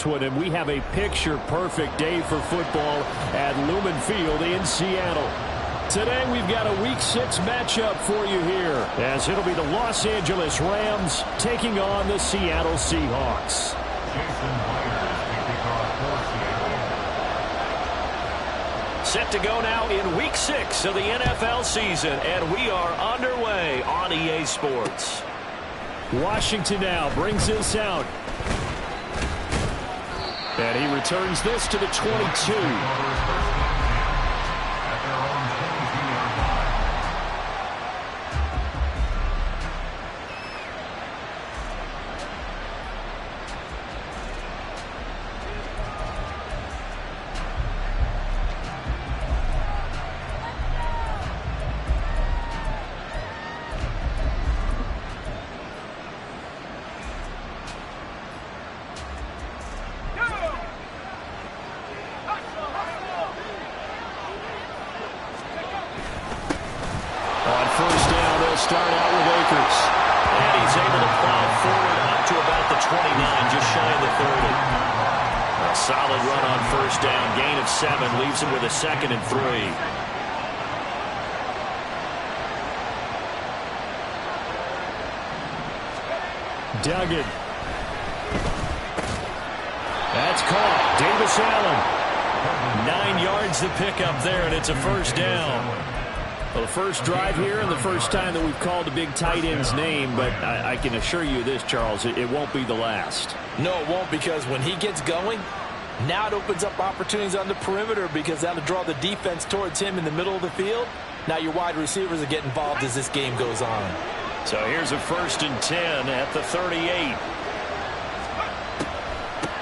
And we have a picture-perfect day for football at Lumen Field in Seattle. Today we've got a Week 6 matchup for you here, as it'll be the Los Angeles Rams taking on the Seattle Seahawks. Set to go now in Week 6 of the NFL season, and we are underway on EA Sports. Washington now brings this out. And he returns this to the 22. Start out with Akers. And he's able to plow forward up to about the 29, just shy of the 30. A solid run on first down. Gain of 7 leaves him with a 2nd and 3. Duggan. That's caught. Davis Allen. 9 yards to pick up there, and it's a first down. Well, the first drive here and the first time that we've called a big tight end's name, but I can assure you this, Charles, it won't be the last. No, it won't, because when he gets going, now it opens up opportunities on the perimeter, because that'll draw the defense towards him in the middle of the field. Now your wide receivers will get involved as this game goes on. So here's a 1st and 10 at the 38.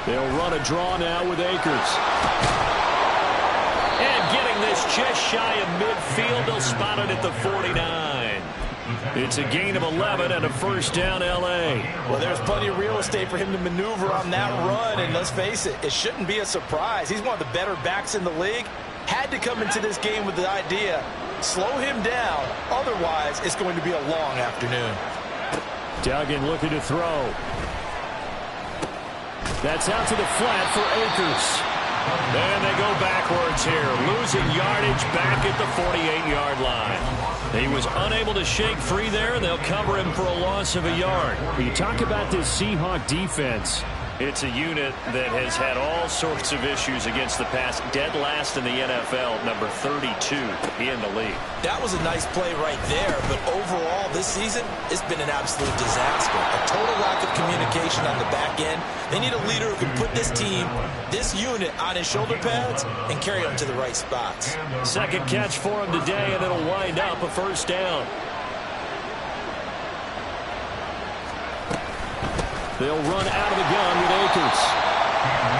They'll run a draw now with Akers. And getting this just shy of midfield, they'll spot it at the 49. It's a gain of 11 and a first down, L.A. Well, there's plenty of real estate for him to maneuver on that run, and let's face it, it shouldn't be a surprise. He's one of the better backs in the league. Had to come into this game with the idea, slow him down, otherwise it's going to be a long afternoon. Duggan looking to throw. That's out to the flat for Akers. And they go backwards here, losing yardage back at the 48-yard line. He was unable to shake free there. They'll cover him for a loss of a yard. When you talk about this Seahawk defense, it's a unit that has had all sorts of issues against the pass. Dead last in the NFL, number 32 in the league. That was a nice play right there, but overall this season, it's been an absolute disaster. A total lack of communication on the back end. They need a leader who can put this team, this unit, on his shoulder pads and carry them to the right spots. Second catch for him today, and it'll wind up a first down. They'll run out of the gun with Akers.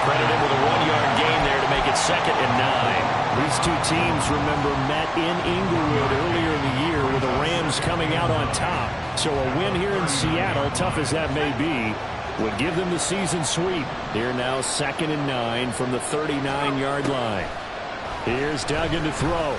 Credited with a 1-yard gain there to make it 2nd and 9. These two teams, remember, met in Inglewood earlier in the year with the Rams coming out on top. So a win here in Seattle, tough as that may be, would give them the season sweep. Here now 2nd and 9 from the 39-yard line. Here's Duggan to throw.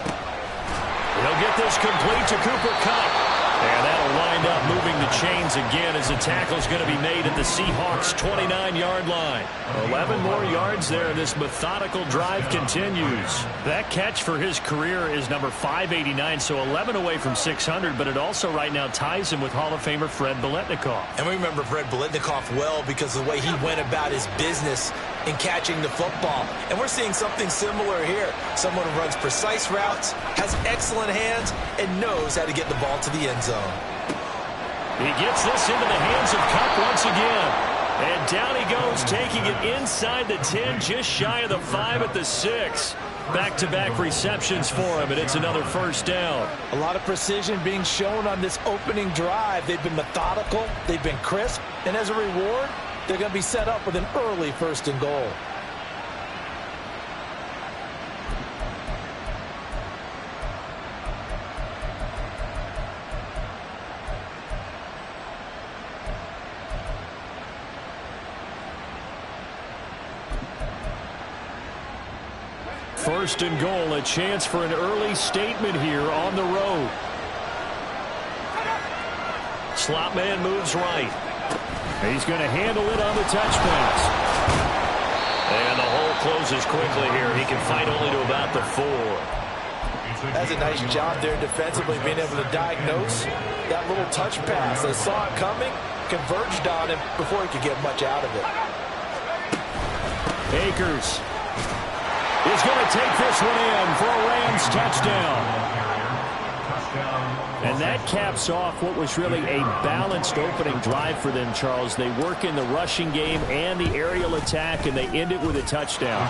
He'll get this complete to Cooper Kupp. And that'll wind up moving the chains again as the tackle's going to be made at the Seahawks' 29-yard line. 11 more yards there, and this methodical drive continues. That catch for his career is number 589, so 11 away from 600, but it also right now ties him with Hall of Famer Fred Biletnikoff. And we remember Fred Biletnikoff well because of the way he went about his business in catching the football. And we're seeing something similar here. Someone who runs precise routes, has excellent hands, and knows how to get the ball to the end zone. He gets this into the hands of Kupp once again. And down he goes, taking it inside the 10, just shy of the 5 at the 6. Back-to-back receptions for him, and it's another first down. A lot of precision being shown on this opening drive. They've been methodical, they've been crisp, and as a reward, they're going to be set up with an early 1st and goal. First and goal, a chance for an early statement here on the road. Slot man moves right. He's going to handle it on the touch pass. closes quickly here. He can fight only to about the 4. That's a nice job there defensively, being able to diagnose that little touch pass. They saw it coming, converged on him before he could get much out of it. Akers is going to take this one in for a Rams touchdown. And that caps off what was really a balanced opening drive for them, Charles. They work in the rushing game and the aerial attack, and they end it with a touchdown.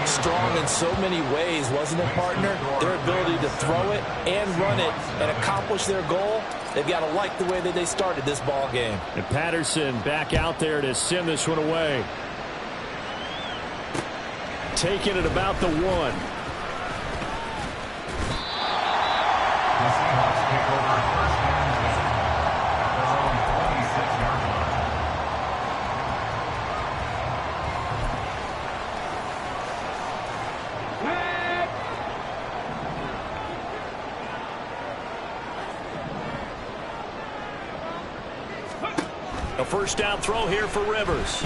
Strong in so many ways, wasn't it, partner? Their ability to throw it and run it and accomplish their goal, they've got to like the way that they started this ball game. And Patterson back out there to send this one away. Taking it about the 1. A first down throw here for Rivers.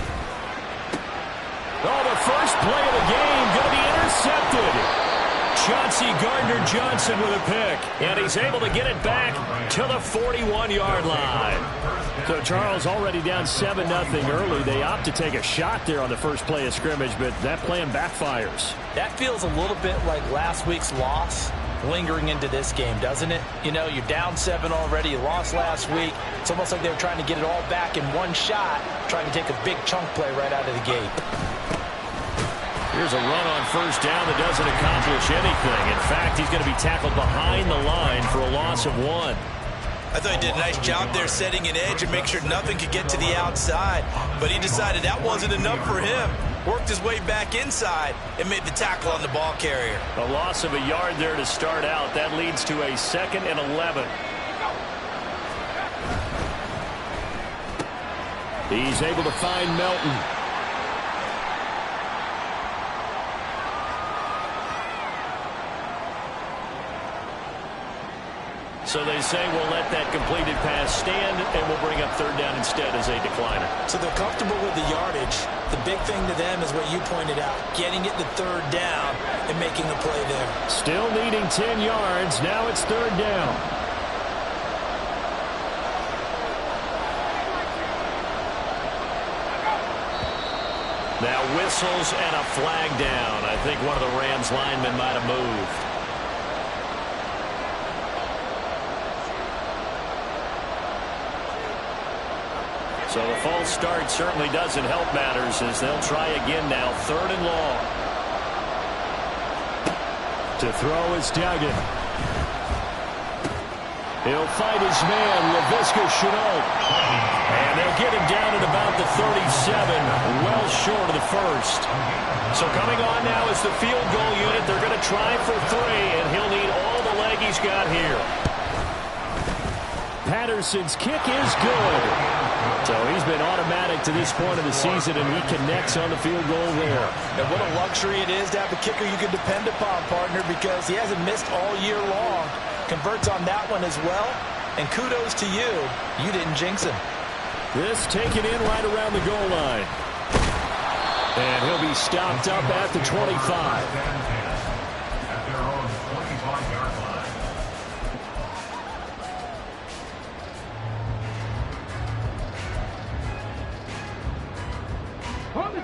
Oh, the first play of the game going to be intercepted. Chauncey Gardner-Johnson with a pick. And he's able to get it back to the 41-yard line. So Charles already down 7-0 early. They opt to take a shot there on the first play of scrimmage, but that plan backfires. That feels a little bit like last week's loss lingering into this game, doesn't it? You know, you're down 7 already. You lost last week. It's almost like they were trying to get it all back in one shot, trying to take a big chunk play right out of the gate. Here's a run on first down that doesn't accomplish anything. In fact, he's going to be tackled behind the line for a loss of 1. I thought he did a nice job there setting an edge and make sure nothing could get to the outside. But he decided that wasn't enough for him. Worked his way back inside and made the tackle on the ball carrier. A loss of a yard there to start out. That leads to a 2nd and 11. He's able to find Melton. So they say we'll let that completed pass stand, and we'll bring up 3rd down instead as a decliner. So they're comfortable with the yardage. The big thing to them is what you pointed out, getting it to 3rd down and making the play there. Still needing 10 yards. Now it's 3rd down. Now whistles and a flag down. I think one of the Rams linemen might have moved. So the false start certainly doesn't help matters as they'll try again now. 3rd and long. To throw is Duggan. He'll fight his man, Laviska Shenault. And they'll get him down at about the 37, well short of the first. So coming on now is the field goal unit. They're going to try for 3, and he'll need all the leg he's got here. Patterson's kick is good. So he's been automatic to this point of the season, and he connects on the field goal there. And what a luxury it is to have a kicker you can depend upon, partner, because he hasn't missed all year long. Converts on that one as well. And kudos to you. You didn't jinx him. This taken in right around the goal line. And he'll be stopped up at the 25.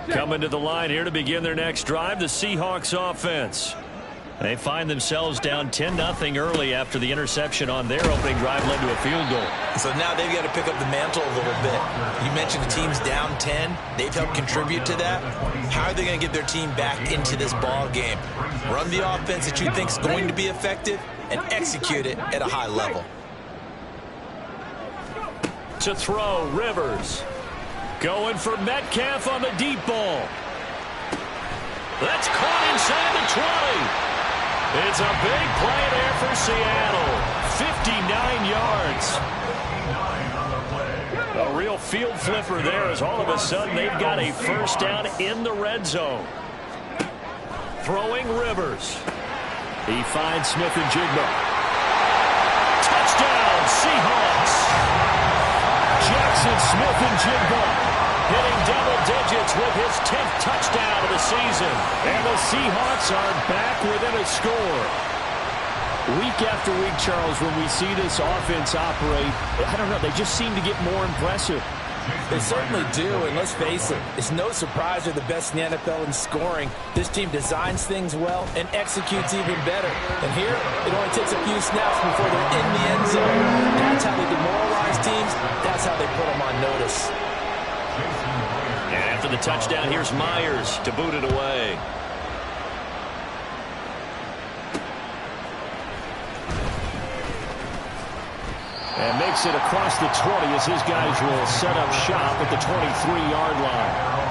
Coming to the line here to begin their next drive, the Seahawks offense. They find themselves down 10-0 early after the interception on their opening drive led to a field goal. So now they've got to pick up the mantle a little bit. You mentioned the team's down 10. They've helped contribute to that. How are they going to get their team back into this ball game? Run the offense that you think is going to be effective and execute it at a high level. To throw, Rivers. Going for Metcalf on the deep ball. That's caught inside the 20. It's a big play there for Seattle. 59 yards. A real field flipper there as all of a sudden they've got a first down in the red zone. Throwing Rivers. He finds Smith and Jigba. Touchdown, Seahawks. Jackson Smith and Jigba hitting double digits with his 10th touchdown of the season. And the Seahawks are back within a score. Week after week, Charles, when we see this offense operate, I don't know, they just seem to get more impressive. They certainly do, and let's face it, it's no surprise they're the best in the NFL in scoring. This team designs things well and executes even better. And here, it only takes a few snaps before they're in the end zone. That's how they demoralize teams. That's how they put them on notice. And after the touchdown, here's Myers to boot it away. And makes it across the 20 as his guys will set up shop at the 23-yard line.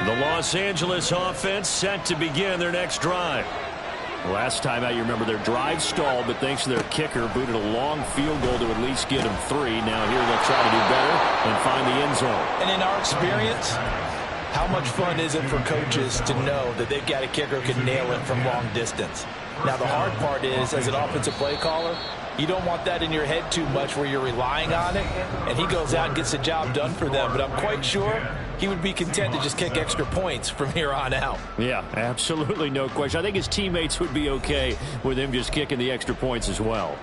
The Los Angeles offense set to begin their next drive. Last time out, you remember their drive stalled, but thanks to their kicker, booted a long field goal to at least get them 3. Now here they'll try to do better and find the end zone. And in our experience, how much fun is it for coaches to know that they've got a kicker who can nail it from long distance? Now, the hard part is, as an offensive play caller, you don't want that in your head too much where you're relying on it, and he goes out and gets the job done for them. But I'm quite sure he would be content to just kick extra points from here on out. Yeah, absolutely no question. I think his teammates would be okay with him just kicking the extra points as well.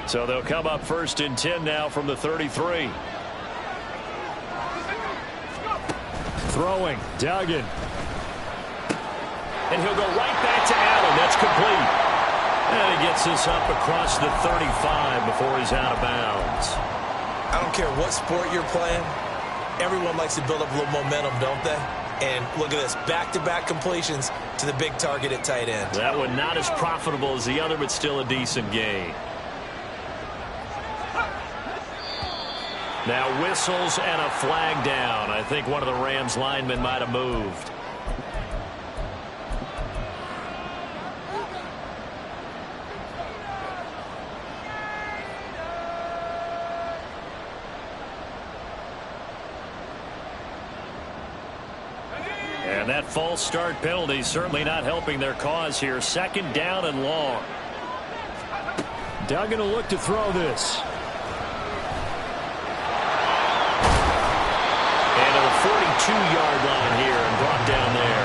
So they'll come up 1st and 10 now from the 33. Throwing, Duggan. And he'll go right back to Allen. That's complete. And he gets this up across the 35 before he's out of bounds. I don't care what sport you're playing. Everyone likes to build up a little momentum, don't they? And look at this, back-to-back completions to the big target at tight end. That one not as profitable as the other, but still a decent gain. Now whistles and a flag down. I think one of the Rams linemen might have moved. And that false start penalty certainly not helping their cause here. 2nd down and long. Duggan will look to throw this. 42-yard line here and brought down there.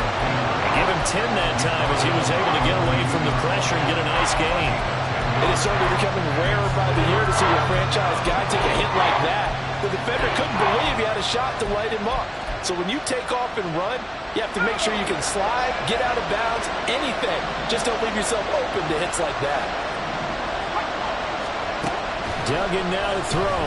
Give him 10 that time as he was able to get away from the pressure and get a nice gain. It is certainly becoming rarer by the year to see a franchise guy take a hit like that. The defender couldn't believe he had a shot to light him up. So when you take off and run, you have to make sure you can slide, get out of bounds, anything. Just don't leave yourself open to hits like that. Duggan now to throw.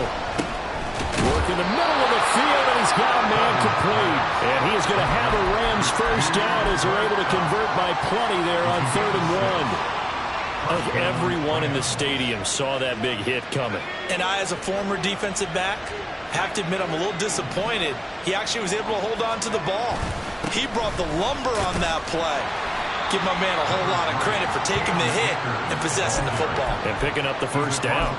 Work in the middle of the field, and he's got a man complete. And he is going to have a Rams 1st down as they're able to convert by plenty there on 3rd and 1. Like everyone in the stadium saw that big hit coming. And I, as a former defensive back, have to admit I'm a little disappointed. He actually was able to hold on to the ball. He brought the lumber on that play. Give my man a whole lot of credit for taking the hit and possessing the football. And picking up the 1st down.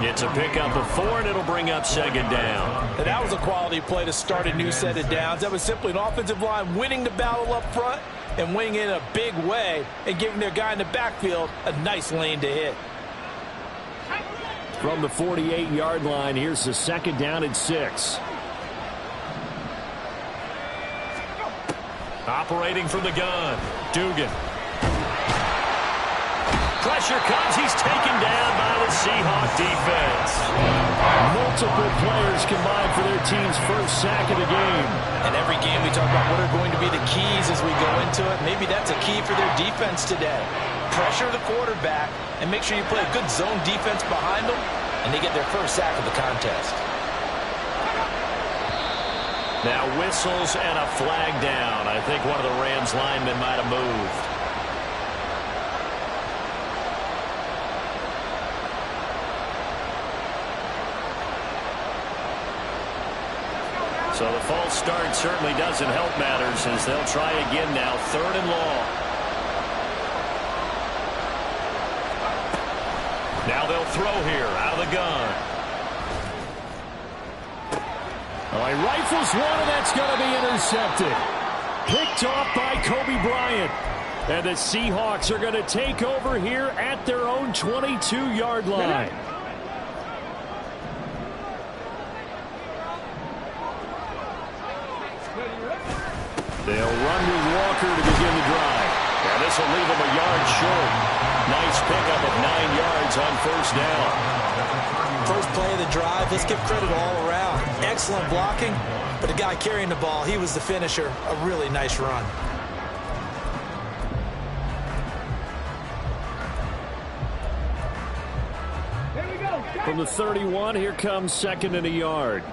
It's a pickup of 4, and it'll bring up 2nd down. And that was a quality play to start a new set of downs. That was simply an offensive line winning the battle up front and winning in a big way and giving their guy in the backfield a nice lane to hit. From the 48-yard line, here's the 2nd down and 6. Operating from the gun, Dugan. Pressure comes. He's taken down by the Seahawk defense. Multiple players combined for their team's 1st sack of the game. And every game we talk about what are going to be the keys as we go into it. Maybe that's a key for their defense today. Pressure the quarterback and make sure you play a good zone defense behind them, and they get their 1st sack of the contest. Now whistles and a flag down. I think one of the Rams linemen might have moved. So the false start certainly doesn't help matters as they'll try again now. 3rd and long. Now they'll throw here out of the gun. Oh, he rifles one, and that's going to be intercepted. Picked off by Kobe Bryant. And the Seahawks are going to take over here at their own 22-yard line. They'll run with Walker to begin the drive. Yeah, this will leave them a yard short. Nice pickup of 9 yards on 1st down. First play of the drive, let's give credit all around. Excellent blocking, but the guy carrying the ball, he was the finisher. A really nice run. From the 31, here comes 2nd and a yard.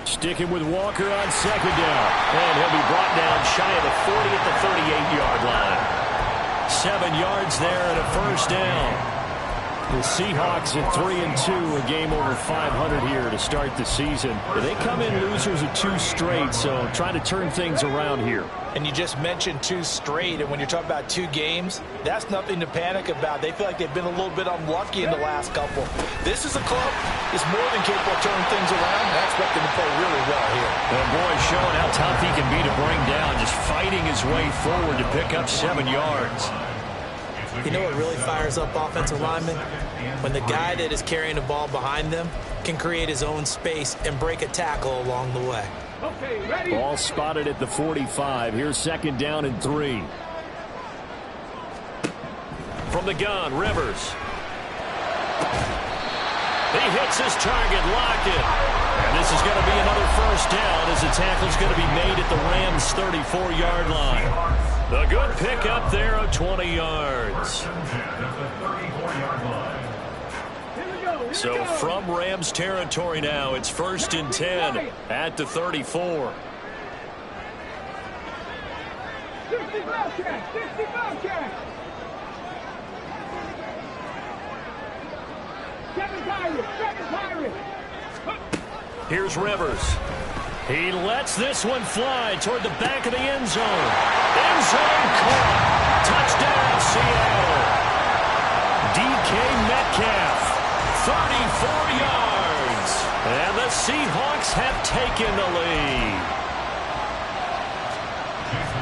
Sticking with Walker on 2nd down. And he'll be brought down shy of the 40 at the 38-yard line. 7 yards there and a 1st down. The Seahawks at 3-2, a game over 500 here to start the season. They come in losers of 2 straight, so trying to turn things around here. And you just mentioned 2 straight, and when you're talking about 2 games, that's nothing to panic about. They feel like they've been a little bit unlucky in the last couple. This is a club that's more than capable of turning things around, and I expect them to play really well here. Well, boy, showing how tough he can be to bring down, just fighting his way forward to pick up 7 yards. You know what really fires up offensive linemen? When the guy that is carrying the ball behind them can create his own space and break a tackle along the way. Okay, ready. Ball spotted at the 45. Here's 2nd down and 3. From the gun, Rivers. He hits his target, locked it. And this is going to be another 1st down as the tackle's going to be made at the Rams' 34-yard line. A good pickup there of 20 yards. So from Rams territory now, it's 1st and 10 at the 34. 65 catch. Seven Pirates. Here's Rivers. He lets this one fly toward the back of the end zone. End zone caught. Touchdown, Seattle. DK Metcalf, 34 yards. And the Seahawks have taken the lead.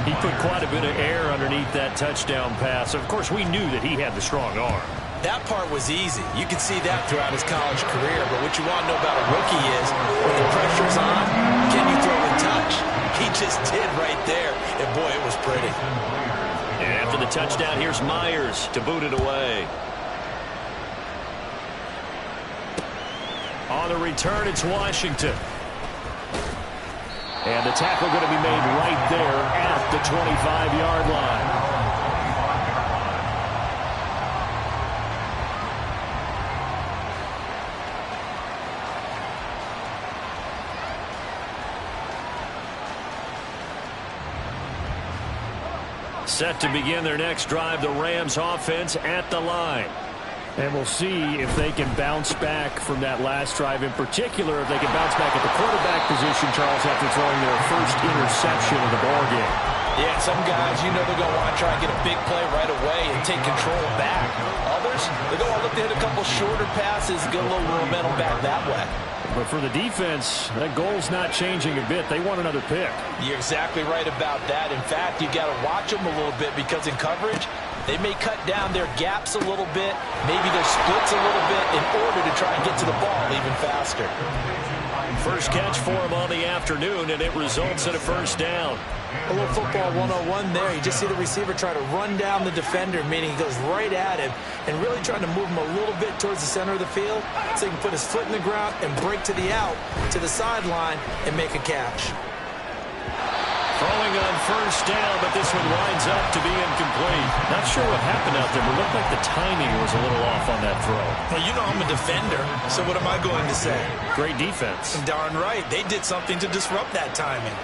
He put quite a bit of air underneath that touchdown pass. Of course, we knew that he had the strong arm. That part was easy. You could see that throughout his college career. But what you want to know about a rookie is when the pressure's on, can you throw and touch? He just did right there. And, boy, it was pretty. And after the touchdown, here's Myers to boot it away. On the return, it's Washington. And the tackle going to be made right there at the 25-yard line. Set to begin their next drive, the Rams offense at the line. And we'll see if they can bounce back from that last drive. In particular, if they can bounce back at the quarterback position, Charles, after throwing their first interception of the ballgame. Yeah, some guys, you know they're going to want to try and get a big play right away and take control back. Others, they're going to look to hit a couple shorter passes, get a little momentum back that way. But for the defense, that goal's not changing a bit. They want another pick. You're exactly right about that. In fact, you got to watch them a little bit because in coverage, they may cut down their gaps a little bit, maybe their splits a little bit in order to try and get to the ball even faster. First catch for him on the afternoon, and it results in a 1st down. A little football 101 there. You just see the receiver try to run down the defender, meaning he goes right at him and really trying to move him a little bit towards the center of the field so he can put his foot in the ground and break to the out, to the sideline, and make a catch. Throwing on 1st down, but this one winds up to be incomplete. Not sure what happened out there, but it looked like the timing was a little off on that throw. Well, you know I'm a defender, so what am I going to say? Great defense. Darn right. They did something to disrupt that timing.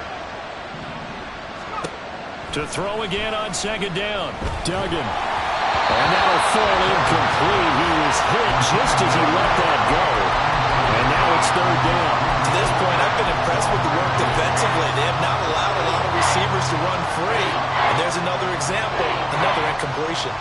To throw again on 2nd down. Duggan. And that'll fall incomplete. He was hit just as he let that go. And now now it's third down. To this point, I've been impressed with the work defensively. They have not allowed a lot of receivers to run free. And there's another example, another incompletion.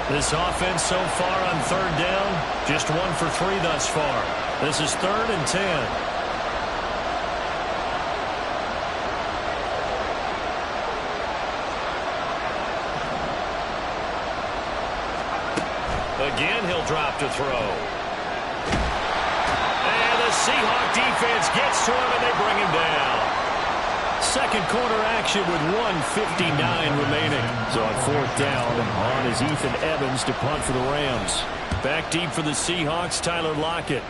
This offense so far on third down, just 1 for 3 thus far. This is 3rd and 10. Again, he'll drop to throw. And the Seahawks defense gets to him, and they bring him down. Second quarter action with 1:59 remaining. So on 4th down, on is Ethan Evans to punt for the Rams. Back deep for the Seahawks, Tyler Lockett.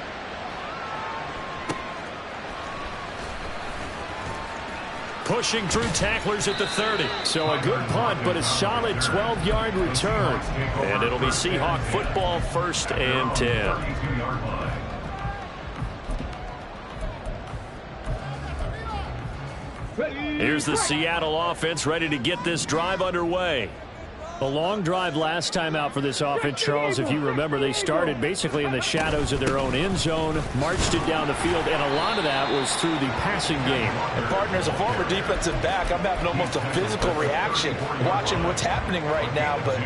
Pushing through tacklers at the 30. So a good punt, but a solid 12-yard return. And it'll be Seahawk football, 1st and 10. Here's the Seattle offense ready to get this drive underway. A long drive last time out for this offense, Charles. If you remember, they started basically in the shadows of their own end zone, marched it down the field, and a lot of that was through the passing game. And partner, as a former defensive back, I'm having almost a physical reaction watching what's happening right now. But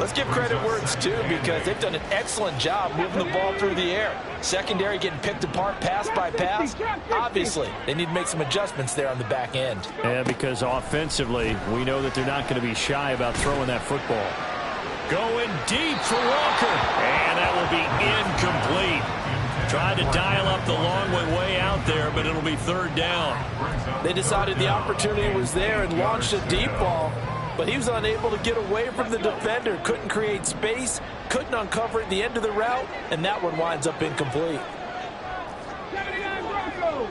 let's give credit where it's due, because they've done an excellent job moving the ball through the air. Secondary getting picked apart pass by pass. Obviously, they need to make some adjustments there on the back end. Yeah, because offensively, we know that they're not going to be shy about throwing that football. Going deep for Walker. And that will be incomplete. Tried to dial up the long way out there, but it'll be 3rd down. They decided the opportunity was there and launched a deep ball, but he was unable to get away from the defender. Couldn't create space, couldn't uncover at the end of the route, and that one winds up incomplete. 79 Broncos.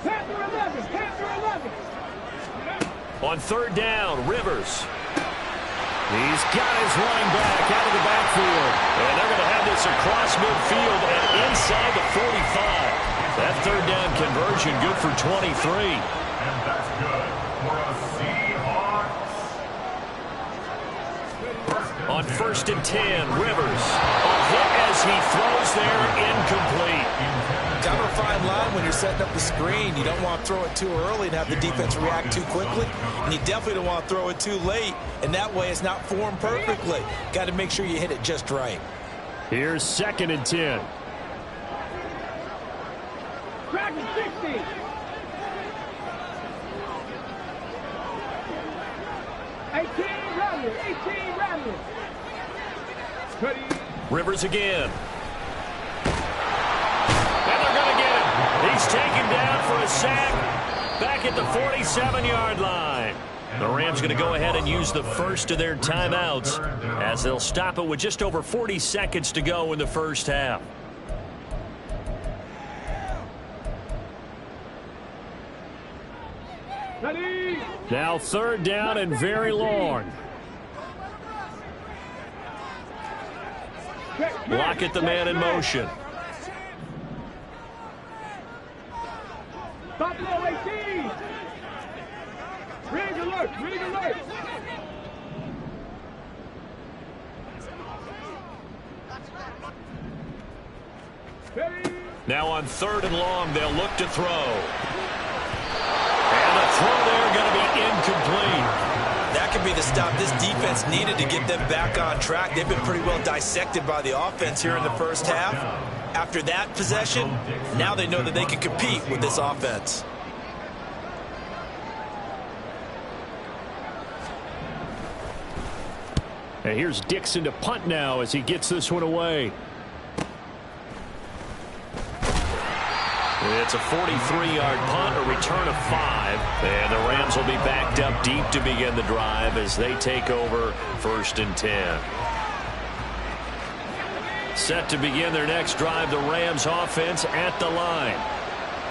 Panther 11. On 3rd down, Rivers. He's got his running back out of the backfield. And they're going to have this across midfield and inside the 45. That 3rd down conversion good for 23. And that's good for a Seahawks. On 1st and 10, Rivers. A hit as he throws there, incomplete. Kind of a fine line when you're setting up the screen. You don't want to throw it too early and have the defense react too quickly. And you definitely don't want to throw it too late. And that way it's not formed perfectly. Got to make sure you hit it just right. Here's 2nd and 10. Crack it 60. 18 Ramley. Rivers again. And they're going to get him. He's taken down for a sack back at the 47-yard line. The Rams going to go ahead and use the first of their timeouts as they'll stop it with just over 40 seconds to go in the first half. Now 3rd down and very long. Lockett, the man in motion. Buffalo 18. Rig alert. Now on 3rd and long, they'll look to throw. And the throw there going to be incomplete. That could be the stop this defense needed to get them back on track. They've been pretty well dissected by the offense here in the first half. After that possession, now they know that they can compete with this offense. And here's Dixon to punt now as he gets this one away. It's a 43-yard punt, a return of 5. And the Rams will be backed up deep to begin the drive as they take over 1st and 10. Set to begin their next drive, the Rams offense at the line.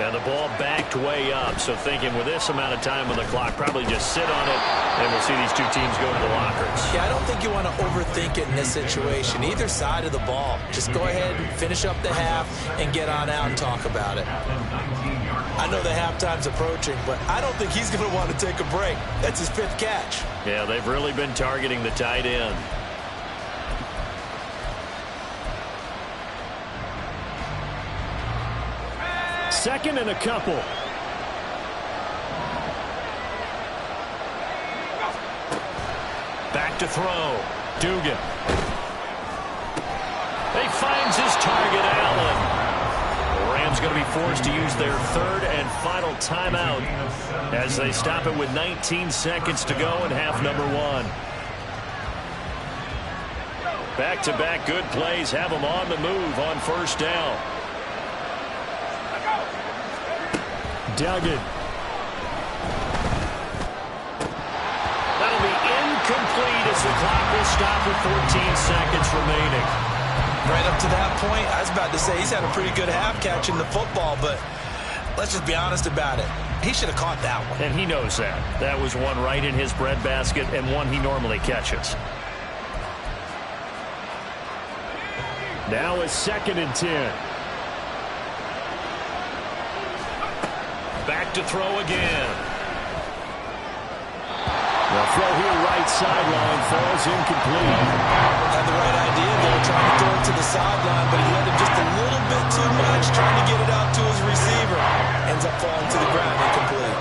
And the ball backed way up, so thinking with this amount of time on the clock, probably just sit on it, and we'll see these two teams go to the lockers. Yeah, I don't think you want to overthink it in this situation. Either side of the ball. Just go ahead and finish up the half and get on out and talk about it. I know the halftime's approaching, but I don't think he's going to want to take a break. That's his 5th catch. Yeah, they've really been targeting the tight end. Second and a couple. Back to throw. Dugan. He finds his target, Allen. The Rams going to be forced to use their 3rd and final timeout as they stop it with 19 seconds to go in half number 1. Back-to-back good plays have them on the move on first down. Duggan. That'll be incomplete as the clock will stop with 14 seconds remaining. Right up to that point, I was about to say he's had a pretty good half catching the football, but let's just be honest about it. He should have caught that one. And he knows that. That was one right in his breadbasket and one he normally catches. Now a 2nd and 10. Back to throw again. The throw here right sideline falls incomplete. Had the right idea there, trying to throw it to the sideline, but he let him just a little bit too much, trying to get it out to his receiver. Ends up falling to the ground incomplete.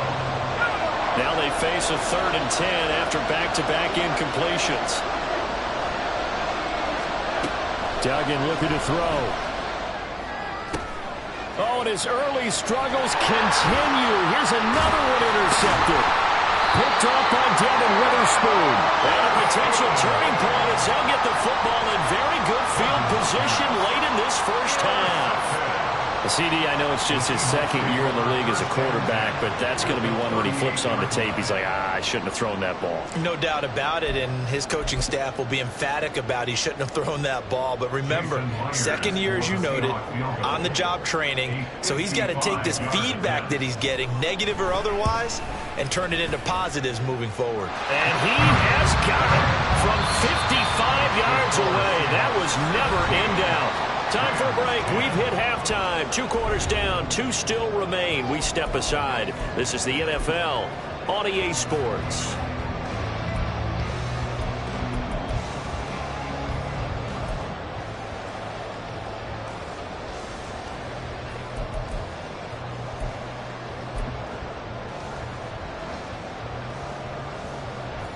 Now they face a 3rd and 10 after back-to-back incompletions. Duggan looking to throw. Oh, and his early struggles continue. Here's another one intercepted. Picked off by Devin Witherspoon. And a potential turning point as they'll get the football in very good field position late in this first half. CD, I know it's just his 2nd year in the league as a quarterback, but that's going to be one when he flips on the tape. He's like, I shouldn't have thrown that ball. No doubt about it, and his coaching staff will be emphatic about he shouldn't have thrown that ball. But remember, 2nd year, as you noted, on-the-job training, so he's got to take this feedback that he's getting, negative or otherwise, and turn it into positives moving forward. And he has got it from 55 yards away. That was never in doubt. Time for a break. We've hit halftime. 2 quarters down. 2 still remain. We step aside. This is the NFL on EA Sports.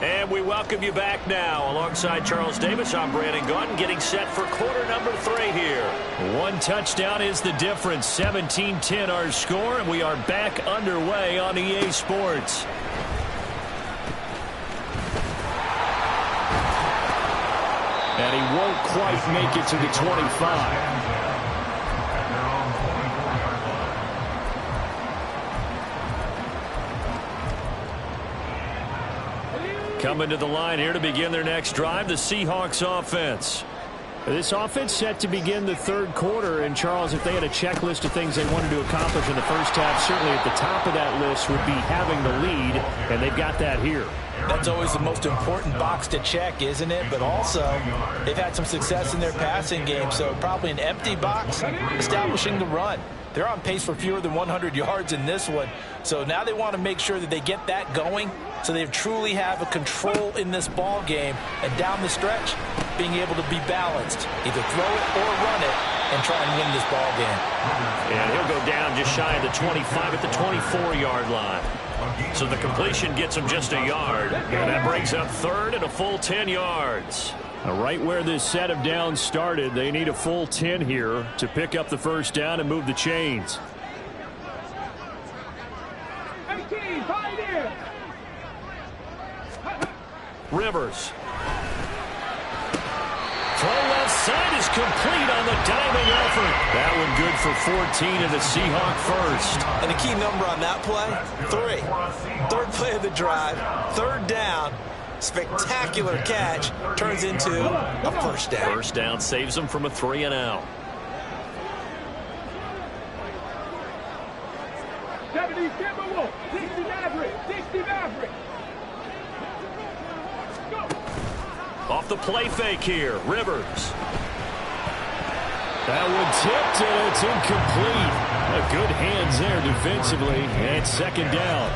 And we welcome you back now. Alongside Charles Davis, I'm Brandon Gunn, getting set for quarter number 3 here. 1 touchdown is the difference. 17-10 our score, and we are back underway on EA Sports. And he won't quite make it to the 25. Coming to the line here to begin their next drive, the Seahawks offense. This offense set to begin the 3rd quarter. And, Charles, if they had a checklist of things they wanted to accomplish in the first half, certainly at the top of that list would be having the lead, and they've got that here. That's always the most important box to check, isn't it? But also, they've had some success in their passing game, so probably an empty box, establishing the run. They're on pace for fewer than 100 yards in this one, so now they want to make sure that they get that going so they truly have a control in this ball game, and down the stretch, being able to be balanced, either throw it or run it, and try and win this ball game. And he'll go down just shy of the 25 at the 24-yard line. So the completion gets him just a yard, and that brings up 3rd and a full 10 yards. Right where this set of downs started, they need a full 10 here to pick up the first down and move the chains. 18, Pioneer. Rivers. Throw left side is complete on the diving effort. That one good for 14 and the Seahawk first. And the key number on that play, 3. 3rd play of the drive, 3rd down. Spectacular catch turns into a first down. First down saves them from a 3 and out. 70 Timberwolves. 60 Maverick. 60 Maverick. Go. Off the play fake here, Rivers. That one tipped, and it's incomplete. Good hands there defensively, and second down.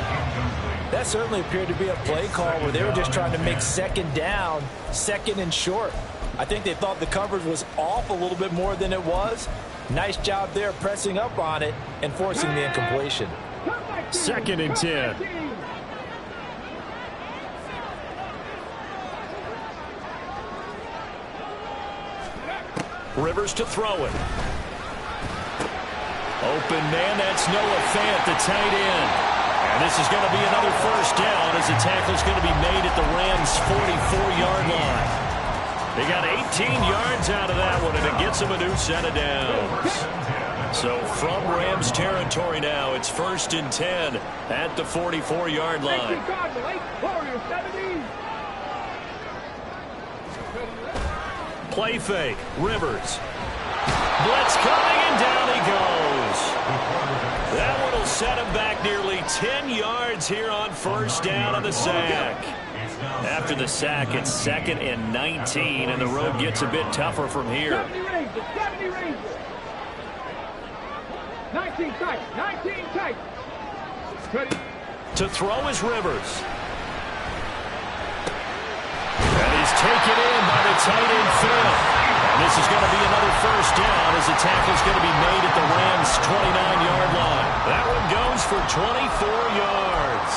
That certainly appeared to be a play call where they were just trying to make second down, second and short. I think they thought the coverage was off a little bit more than it was. Nice job there pressing up on it and forcing the incompletion. Second and 10. Rivers to throw it. Open man, that's Noah Fant, the tight end. And this is going to be another first down as the tackle's going to be made at the Rams' 44-yard line. They got 18 yards out of that one, and it gets them a new set of downs. So from Rams territory now, it's 1st and 10 at the 44-yard line. Play fake, Rivers. Blitz coming, and down he goes. That one will set him back nearly 10 yards here on first down on the sack. After the sack, it's 2nd and 19, and the road gets a bit tougher from here. 70 Rangers. 19 tight. 19 tight. To throw is Rivers. And he's taken in by the tight end Phil. And this is going to be another first down as the tackle's going to be made at the Rams' 29-yard line. That one goes for 24 yards.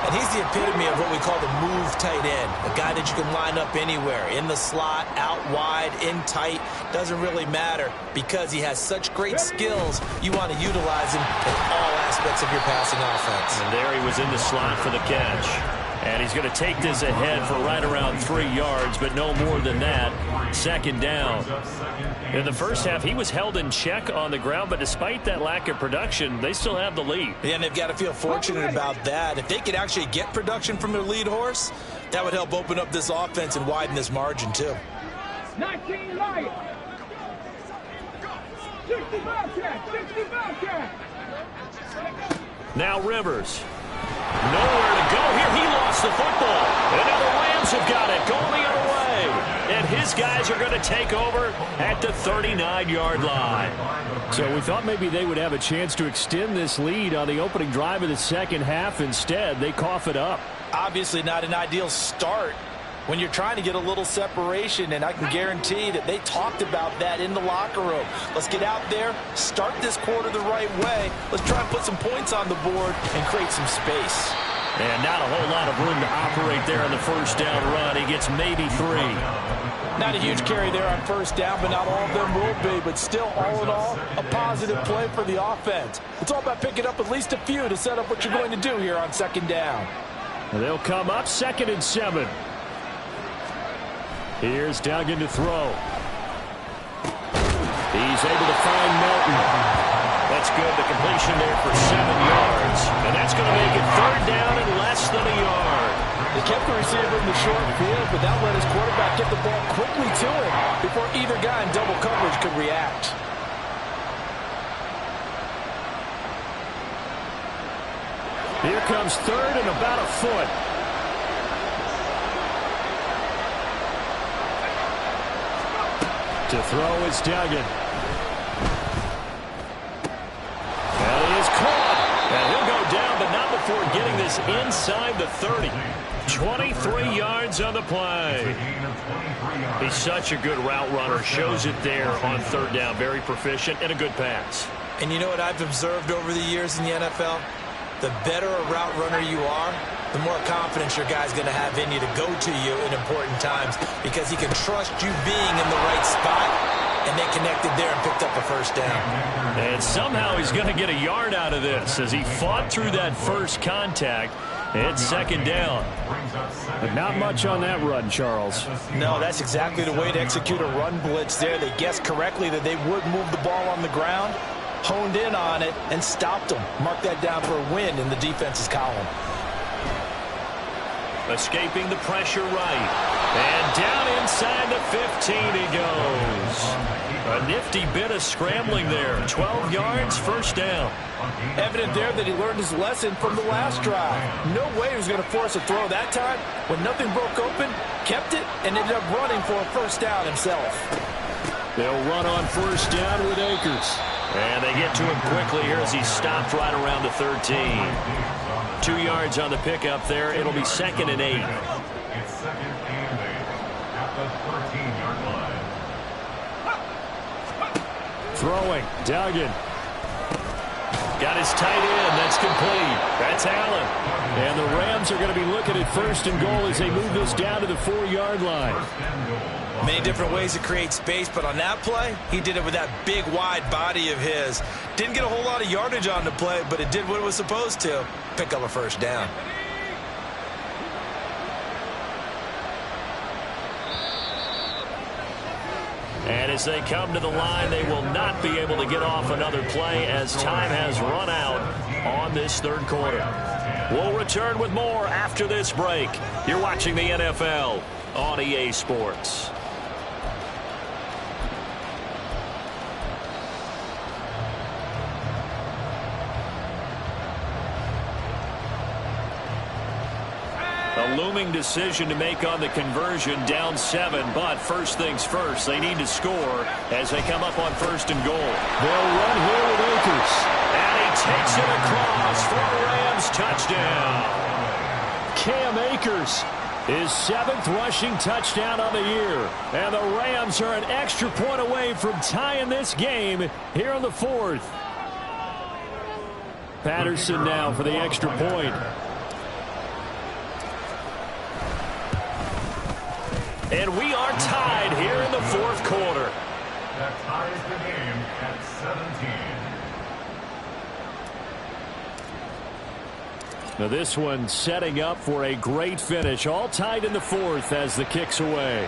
And he's the epitome of what we call the move tight end. A guy that you can line up anywhere. In the slot, out wide, in tight. Doesn't really matter because he has such great skills. You want to utilize him in all aspects of your passing offense. And there he was in the slot for the catch. And he's going to take this ahead for right around 3 yards, but no more than that. Second down. In the first half, he was held in check on the ground, but despite that lack of production, they still have the lead. Yeah, and they've got to feel fortunate about that. If they could actually get production from their lead horse, that would help open up this offense and widen this margin, too. 19 Lions. 60 Bobcat. 60 Bobcat. Now Rivers. Nowhere to go here. He lost the football. And now the Rams have got it going the other way. And his guys are going to take over at the 39-yard line. So we thought maybe they would have a chance to extend this lead on the opening drive of the second half. Instead, they cough it up. Obviously not an ideal start when you're trying to get a little separation, and I can guarantee that they talked about that in the locker room. Let's get out there, start this quarter the right way. Let's try and put some points on the board and create some space. And not a whole lot of room to operate there on the first down run. He gets maybe 3. Not a huge carry there on first down, but not all of them will be. But still, all in all, a positive play for the offense. It's all about picking up at least a few to set up what you're going to do here on second down. And they'll come up 2nd and 7. Here's Duggan to throw. He's able to find Melton. That's good. The completion there for 7 yards. And that's going to make it 3rd down and less than a yard. They kept the receiver in the short field, but that let his quarterback get the ball quickly to him before either guy in double coverage could react. Here comes 3rd and about a foot. To throw is Duggan. And he is caught. And he'll go down, but not before getting this inside the 30. 23 yards on the play. He's such a good route runner. Shows it there on 3rd down. Very proficient and a good pass. And you know what I've observed over the years in the NFL? The better a route runner you are, the more confidence your guy's going to have in you to go to you in important times because he can trust you being in the right spot, and they connected there and picked up a first down. And somehow he's going to get a yard out of this as he fought through that first contact. It's 2nd down. But not much on that run, Charles. No, that's exactly the way to execute a run blitz there. They guessed correctly that they would move the ball on the ground, honed in on it, and stopped them. Mark that down for a win in the defense's column. Escaping the pressure right. And down inside the 15 he goes. A nifty bit of scrambling there. 12 yards, first down. Evident there that he learned his lesson from the last drive. No way he was going to force a throw that time. When nothing broke open, kept it, and ended up running for a first down himself. They'll run on first down with Akers. And they get to him quickly here as he stopped right around the 13. 2 yards on the pickup there. It'll be 2nd and 8. It's 2nd and 8 at the 13-yard line. Throwing. Duggan. Got his tight end. That's complete. That's Allen. And the Rams are going to be looking at 1st and goal as they move this down to the 4-yard line. Many different ways to create space, but on that play, he did it with that big, wide body of his. Didn't get a whole lot of yardage on the play, but it did what it was supposed to. Pick up a first down. And as they come to the line, they will not be able to get off another play as time has run out on this 3rd quarter. We'll return with more after this break. You're watching the NFL on EA Sports. A looming decision to make on the conversion, down 7, but first things first, they need to score as they come up on 1st and goal. They'll run here with Akers. And he takes it across for a Rams touchdown. Cam Akers, his 7th rushing touchdown on the year. And the Rams are an extra point away from tying this game here on the 4th. Patterson now for the extra point. And we are tied here in the 4th quarter. That ties the game at 17. Now this one setting up for a great finish. All tied in the 4th as the kick's away.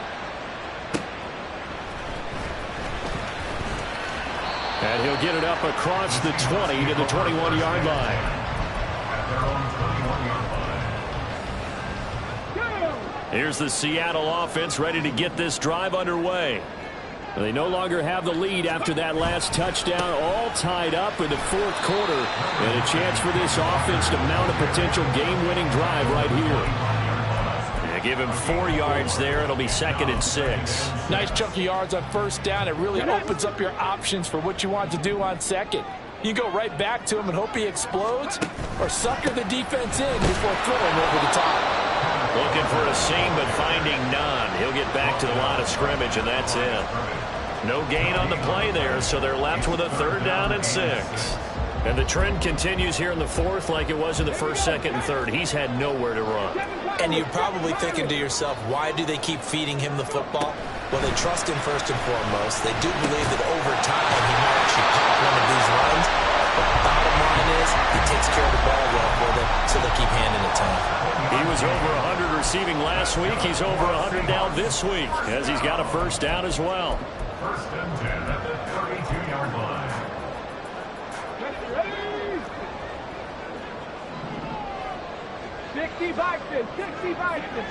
And he'll get it up across the 20 to the 21-yard line. At their own 21-yard line. Here's the Seattle offense ready to get this drive underway. They no longer have the lead after that last touchdown, all tied up in the 4th quarter. And a chance for this offense to mount a potential game-winning drive right here. Yeah, give him 4 yards there. It'll be 2nd and 6. Nice chunk of yards on first down. It really opens up your options for what you want to do on 2nd. You go right back to him and hope he explodes, or sucker the defense in before throwing over the top. Looking for a seam, but finding none. He'll get back to the line of scrimmage, and that's it. No gain on the play there, so they're left with a 3rd down and 6. And the trend continues here in the 4th like it was in the 1st, 2nd, and 3rd. He's had nowhere to run. And you're probably thinking to yourself, why do they keep feeding him the football? Well, they trust him first and foremost. They do believe that over time he might actually pop one of these runs. But the bottom line is he takes care of the ball well for them, so they keep handing it to him. He was over 100 receiving last week. He's over 100 now this week as he's got a first down as well. 1st and 10 at the 32-yard line. Ready? 60 Vikings, 60 Vikings.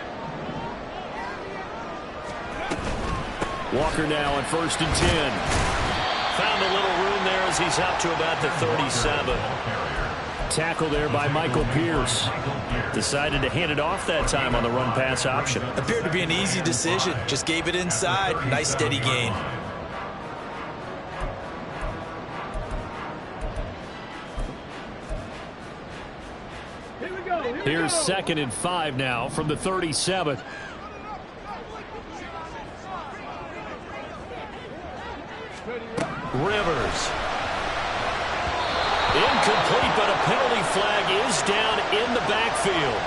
Walker now on 1st and 10. Found a little room there as he's up to about the 37. Tackle there by Michael Pierce. Decided to hand it off that time on the run-pass option. Appeared to be an easy decision. Just gave it inside. Nice steady gain. Here's 2nd and 5 now from the 37. Rivers. Incomplete, but a penalty flag is down in the backfield.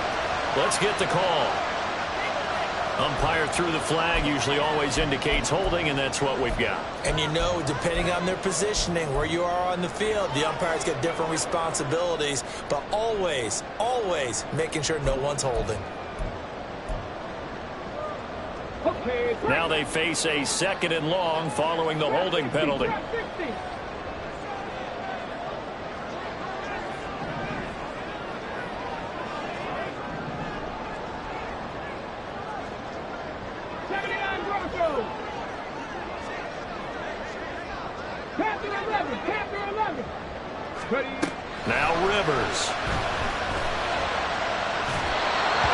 Let's get the call. Umpire threw the flag, usually always indicates holding, and that's what we've got. And you know, depending on their positioning, where you are on the field, the umpire's got different responsibilities, but always, always making sure no one's holding. Now they face a 2nd and long following the holding penalty. Ready. Now Rivers.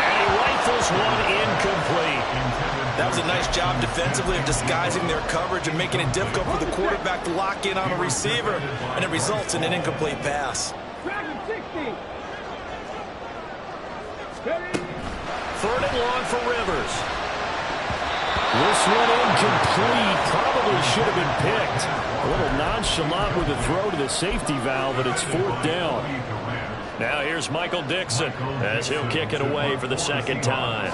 And he rifles one incomplete. That was a nice job defensively of disguising their coverage and making it difficult for the quarterback to lock in on a receiver, and it results in an incomplete pass. Second 60. Ready. Third and long for Rivers. This one incomplete. Probably should have been picked. A little nonchalant with the throw to the safety valve, but it's fourth down. Now here's Michael Dixon as he'll kick it away for the second time.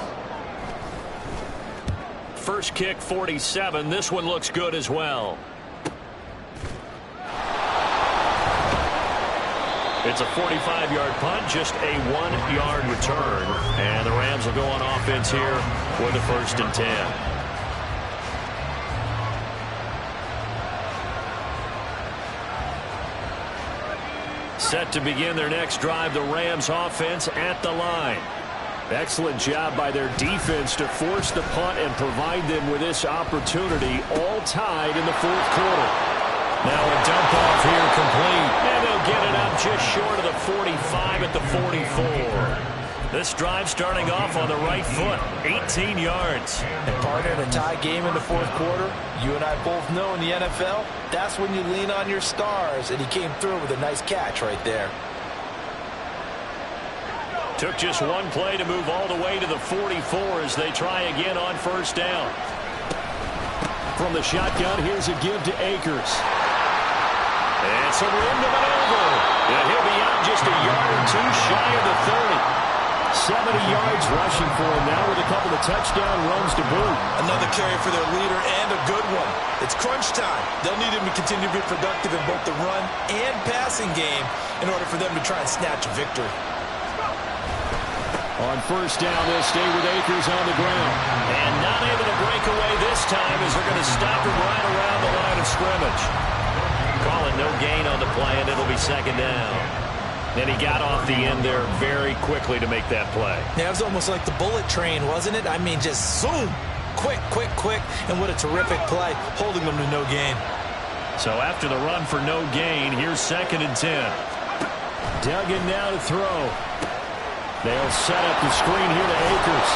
First kick 47. This one looks good as well. It's a 45-yard punt, just a 1-yard return. And the Rams will go on offense here for the 1st and 10. Set to begin their next drive, the Rams offense at the line. Excellent job by their defense to force the punt and provide them with this opportunity, all tied in the 4th quarter. Now a dump off here complete, and they'll get it up just short of the 45 at the 44. This drive starting off on the right foot, 18 yards. And partner, in a tie game in the 4th quarter, you and I both know in the NFL, that's when you lean on your stars, and he came through with a nice catch right there. Took just one play to move all the way to the 44 as they try again on 1st down. From the shotgun, here's a give to Akers. And some room to maneuver. And he'll be out just a yard or two shy of the 30. 70 yards rushing for him now with a couple of touchdown runs to boot. Another carry for their leader, and a good one. It's crunch time. They'll need him to continue to be productive in both the run and passing game in order for them to try and snatch a victory. On 1st down, they'll stay with Akers on the ground. And not able to break away this time as they're going to stop him right around the line of scrimmage. Call it no gain on the play, and it'll be 2nd down. And he got off the end there very quickly to make that play. Yeah, it was almost like the bullet train, wasn't it? I mean, just zoom. Quick, quick, quick. And what a terrific play, holding them to no gain. So after the run for no gain, here's 2nd and 10. Duggan now to throw. They'll set up the screen here to Akers.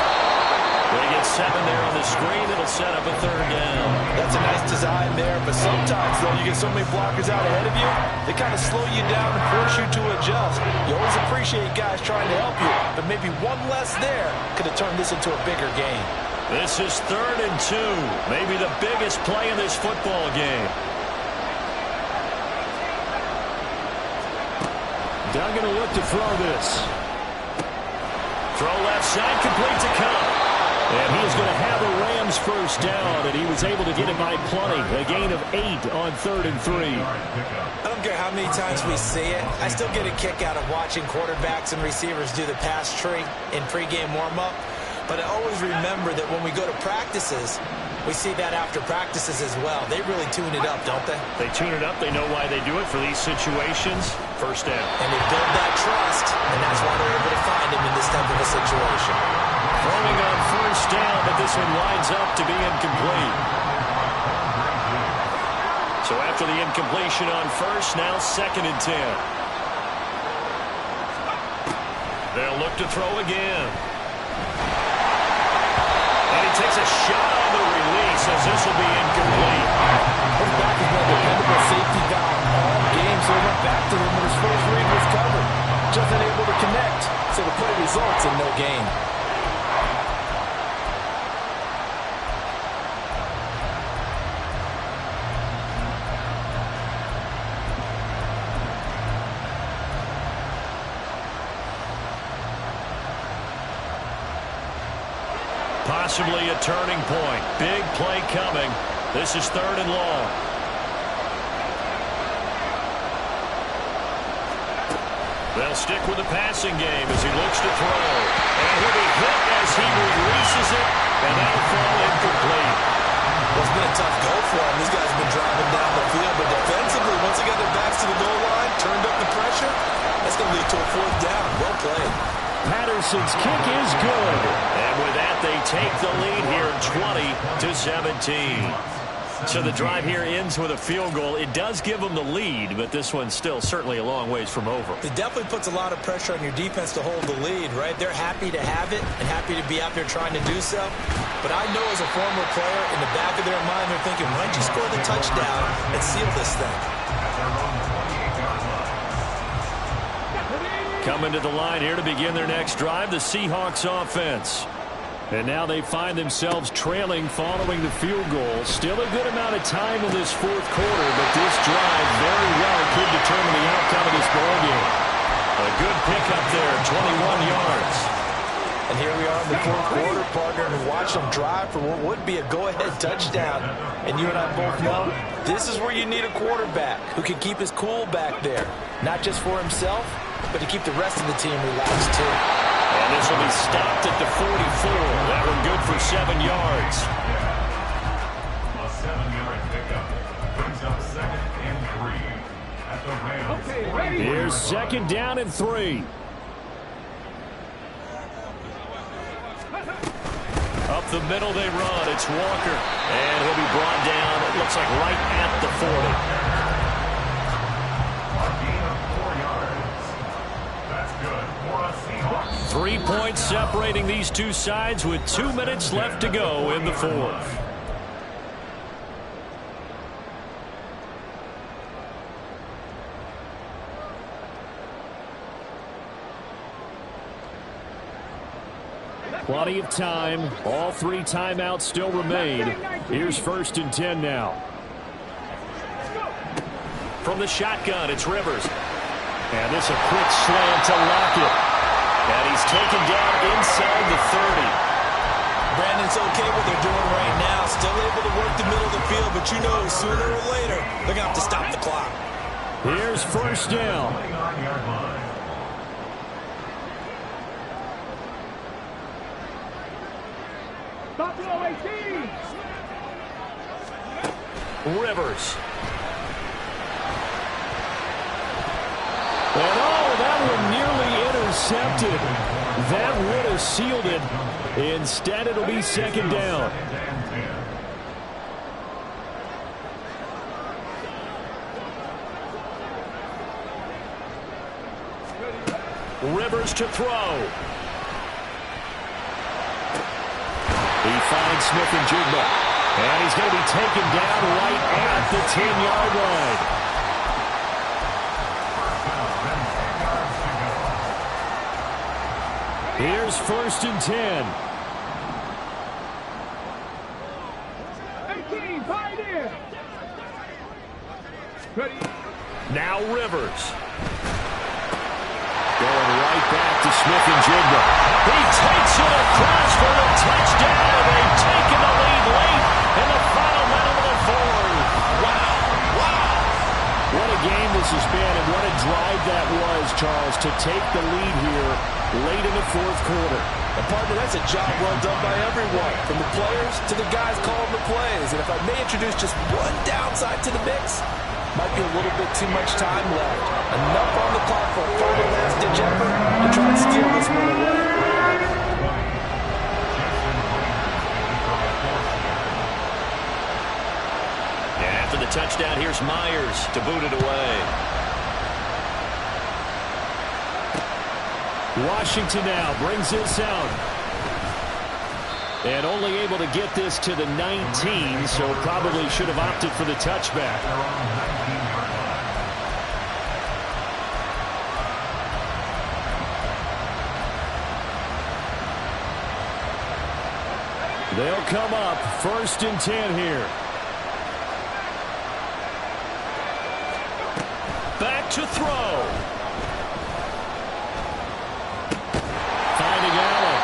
They get 7 there on the screen. It'll set up a 3rd down. That's a nice design there, but sometimes, though, you get so many blockers out ahead of you, they kind of slow you down and force you to adjust. You always appreciate guys trying to help you, but maybe one less there could have turned this into a bigger game. This is 3rd and 2. Maybe the biggest play in this football game. Duggan will look to throw this. Throw left side, complete to Cup. And he's going to have a Rams 1st down, and he was able to get it by plenty. A gain of 8 on 3rd and 3. I don't care how many times we see it. I still get a kick out of watching quarterbacks and receivers do the pass tree in pregame warm-up. But I always remember that when we go to practices, we see that after practices as well. They really tune it up, don't they? They tune it up. They know why they do it for these situations. 1st down. And they build that trust, and that's why they're able to find him in this type of a situation. Throwing on 1st down, but this one lines up to be incomplete. So after the incompletion on 1st, now 2nd and 10. They'll look to throw again. And he takes a shot on the release as this will be incomplete. His back has been a dependable safety valve all game, so he went back to him when his first read was covered. Just unable to connect, so the play results in no gain. Possibly a turning point. Big play coming. This is 3rd and long. They'll stick with the passing game as he looks to throw. And he'll be hit as he releases it, and that'll fall incomplete. Well, it's been a tough go for him. These guys have been driving down the field, but defensively, once they got their backs to the goal line, turned up the pressure, that's going to lead to a 4th down. Well played. Patterson's kick is good. And with that, they take the lead here 20-17. So the drive here ends with a field goal. It does give them the lead, but this one's still certainly a long ways from over. It definitely puts a lot of pressure on your defense to hold the lead, right? They're happy to have it and happy to be out there trying to do so. But I know as a former player, in the back of their mind, they're thinking, why don't you score the touchdown and seal this thing? Coming to the line here to begin their next drive, the Seahawks offense. And now they find themselves trailing following the field goal. Still a good amount of time in this fourth quarter, but this drive very well could determine the outcome of this ballgame. A good pickup there, 21 yards. And here we are in the fourth quarter, partner, and watch them drive for what would be a go-ahead touchdown. And you and I both know this is where you need a quarterback who can keep his cool back there, not just for himself, but to keep the rest of the team relaxed too. And this will be stopped at the 44. That one good for 7 yards. A 7-yard pickup brings up 2nd and 3 at the Rams. Okay, ready. Here's 2nd down and 3. Up the middle they run. It's Walker. And he'll be brought down, it looks like right at the 40. A gain of 4 yards. That's good for a Seahawks. 3 points separating these two sides with 2 minutes left to go in the fourth. Plenty of time. All 3 timeouts still remain. Here's 1st and 10 now. From the shotgun, it's Rivers. And this a quick slant to Lockett. And he's taken down inside the 30. Brandon's okay what they're doing right now. Still able to work the middle of the field, but you know sooner or later they're going to have to stop the clock. Here's 1st down. 29-yard line. Buffalo 18. Rivers. And oh, that one nearly intercepted. That would have sealed it. Instead, it'll be 2nd down. Rivers to throw. He finds Smith-Njigba. And he's going to be taken down right at the 10-yard line. Here's 1st and 10. 18, pioneer. Ready. Now Rivers. Going right back to Smith-Njigba. He takes it across for a touchdown, and they've taken the lead late in the final minute of the fourth. Wow, wow. What a game this has been, and what a drive that was, Charles, to take the lead here late in the fourth quarter. And partner, that's a job well done by everyone, from the players to the guys calling the plays. And if I may introduce just one downside to the mix, might be a little bit too much time left. Enough on the clock for a final last-ditch effort to try and steal this one away. And after the touchdown, here's Myers to boot it away. Washington now brings this out. And only able to get this to the 19, so probably should have opted for the touchback. They'll come up 1st and 10 here. Back to throw. Finding Allen.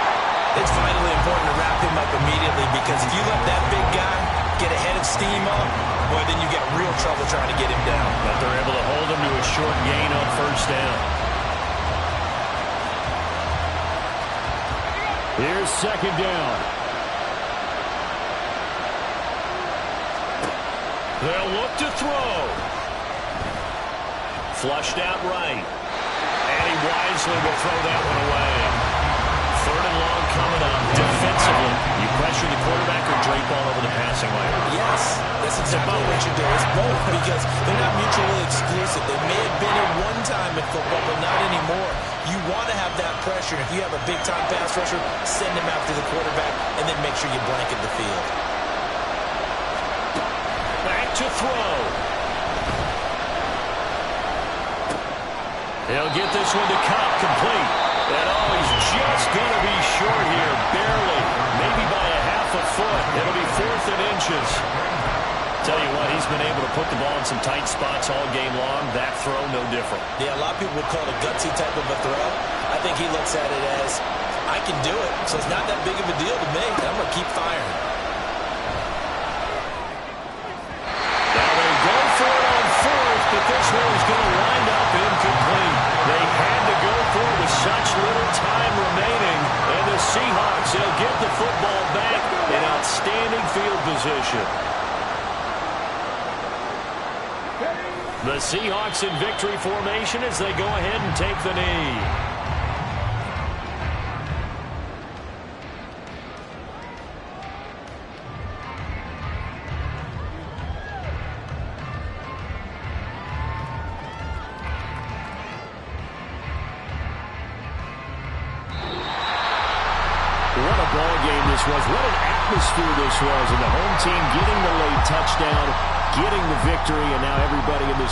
It's vitally important to wrap him up immediately, because if you let that big guy get a head of steam up, boy, then you get real trouble trying to get him down. But they're able to hold him to a short gain on 1st down. Here's 2nd down. They'll look to throw. Flushed out right. And he wisely will throw that one away. 3rd and long coming up defensively. You pressure the quarterback or drape all over the passing lane? Yes, that's exactly what you do. It's both because they're not mutually exclusive. They may have been at one time in football, but not anymore. You want to have that pressure. If you have a big-time pass rusher, send him after the quarterback, and then make sure you blanket the field. Back to throw. He'll get this one to Cup, complete. And he's just going to be short here, barely, maybe by a half a foot. It'll be 4th and inches. Tell you what, he's been able to put the ball in some tight spots all game long. That throw, no different. Yeah, a lot of people would call it a gutsy type of a throw. I think he looks at it as, I can do it, so it's not that big of a deal to me. I'm going to keep firing. Now they go for it on 4th, but this one is going to wind up incomplete. They had to go for it with such little time remaining. And the Seahawks, they'll get the football back in outstanding field position. The Seahawks in victory formation as they go ahead and take the knee. What a ball game this was. What an atmosphere this was. And the home team getting the late touchdown, getting the victory, and now everybody in this